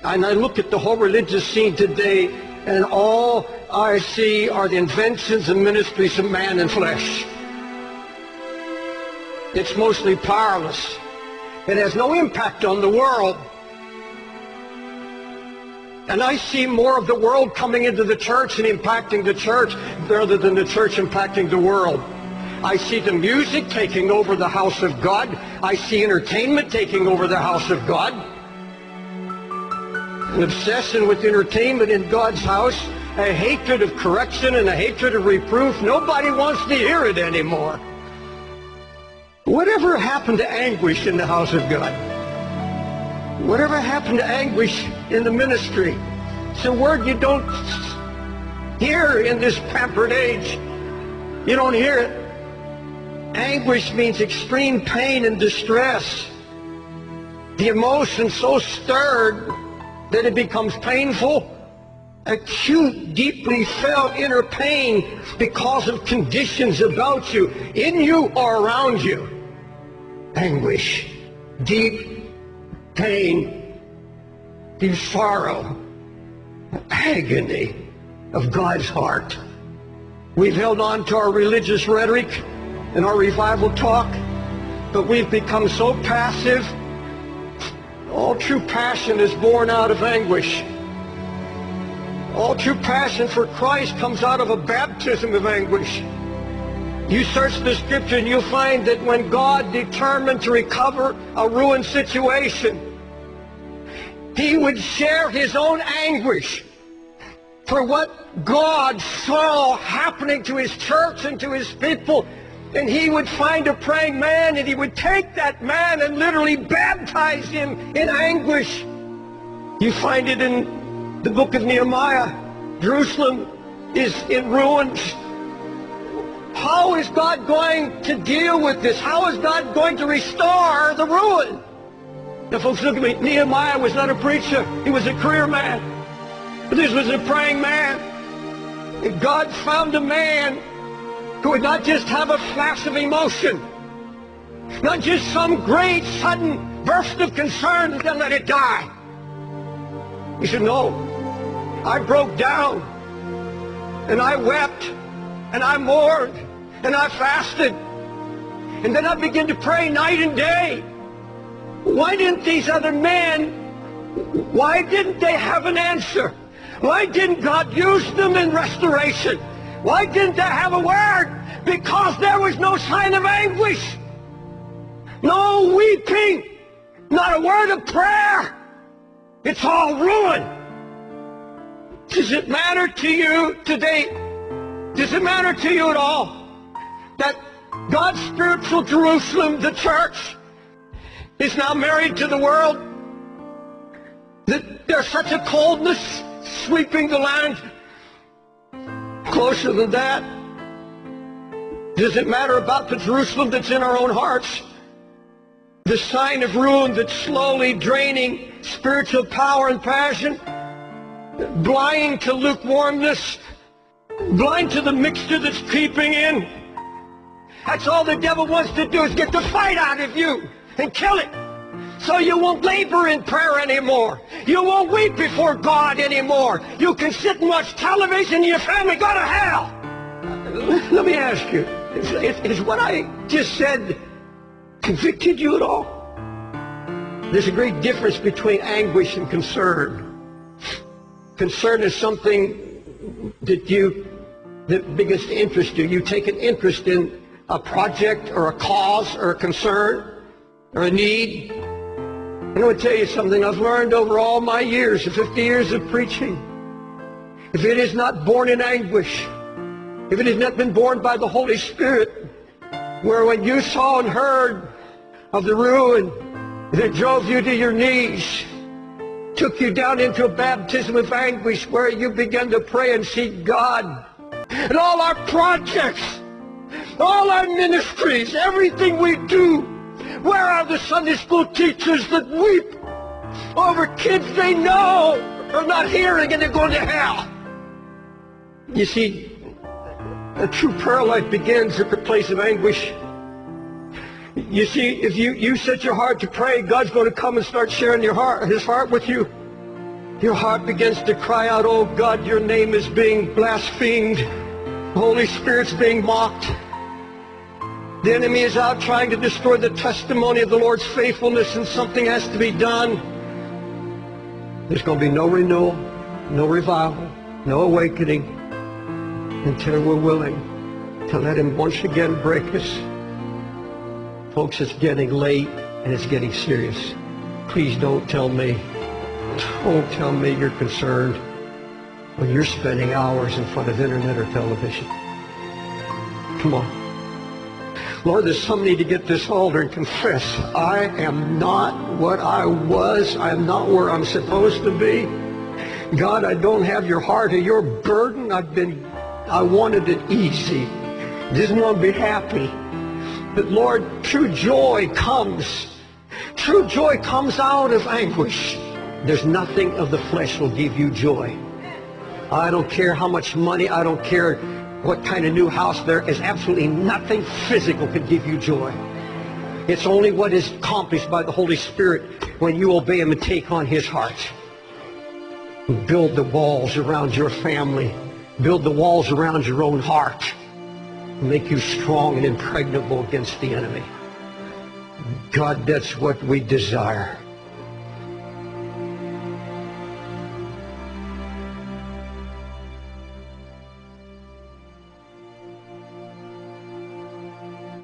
And I look at the whole religious scene today, and all I see are the inventions and ministries of man and flesh. It's mostly powerless. It has no impact on the world. And I see more of the world coming into the church and impacting the church rather than the church impacting the world. I see the music taking over the house of God. I see entertainment taking over the house of God. An obsession with entertainment in God's house, a hatred of correction and a hatred of reproof. Nobody wants to hear it anymore. Whatever happened to anguish in the house of God? Whatever happened to anguish in the ministry? It's a word you don't hear in this pampered age. You don't hear it. Anguish means extreme pain and distress. The emotion so stirred that it becomes painful. Acute, deeply felt inner pain because of conditions about you, in you or around you. Anguish, deep pain, deep sorrow, agony of God's heart. We've held on to our religious rhetoric and our revival talk, but we've become so passive. All true passion is born out of anguish. All true passion for Christ comes out of a baptism of anguish. You search the scripture and you'll find that when God determined to recover a ruined situation, he would share his own anguish for what God saw happening to his church and to his people. And he would find a praying man, and he would take that man and literally baptize him in anguish. You find it in the book of Nehemiah. Jerusalem is in ruins. How is God going to deal with this? How is God going to restore the ruin? Now, folks, look at me. Nehemiah was not a preacher. He was a career man. But this was a praying man. And God found a man who would not just have a flash of emotion, not just some great sudden burst of concern and then let it die. He said, no, I broke down, and I wept, and I mourned, and I fasted, and then I began to pray night and day. Why didn't these other men, why didn't they have an answer? Why didn't God use them in restoration? Why didn't they have a word? Because there was no sign of anguish, no weeping, not a word of prayer. It's all ruin. Does it matter to you today? Does it matter to you at all that God's spiritual Jerusalem, the church, is now married to the world? That there's such a coldness sweeping the land? Closer than that, does it matter about the Jerusalem that's in our own hearts? The sign of ruin that's slowly draining spiritual power and passion, blind to lukewarmness, blind to the mixture that's creeping in. That's all the devil wants to do, is get the fight out of you and kill it. So you won't labor in prayer anymore. You won't weep before God anymore. You can sit and watch television and your family go to hell. Let me ask you, is what I just said convicted you at all? There's a great difference between anguish and concern. Concern is something that begins to interest you. You take an interest in a project or a cause or a concern or a need. I'm going to tell you something I've learned over all my years, the 50 years of preaching. If it is not born in anguish, if it has not been born by the Holy Spirit, where when you saw and heard of the ruin that drove you to your knees, took you down into a baptism of anguish where you began to pray and seek God, and all our projects, all our ministries, everything we do, where are the Sunday school teachers that weep over kids they know are not hearing and they're going to hell? You see, a true prayer life begins at the place of anguish. You see, if you set your heart to pray, God's going to come and start sharing his heart with you. Your heart begins to cry out, oh God, your name is being blasphemed. The Holy Spirit's being mocked. The enemy is out trying to destroy the testimony of the Lord's faithfulness, and something has to be done. There's going to be no renewal, no revival, no awakening until we're willing to let him once again break us. Folks, it's getting late and it's getting serious. Please don't tell me you're concerned when you're spending hours in front of internet or television. Come on. Lord, there's some need to get this altar and confess, I am not what I was. I am not where I'm supposed to be. God, I don't have your heart or your burden. I wanted it easy. Didn't want to be happy. But Lord, true joy comes. True joy comes out of anguish. There's nothing of the flesh will give you joy. I don't care how much money, I don't care what kind of new house. There is absolutely nothing physical can give you joy. It's only what is accomplished by the Holy Spirit when you obey him and take on his heart. Build the walls around your family. Build the walls around your own heart. Make you strong and impregnable against the enemy. God, that's what we desire.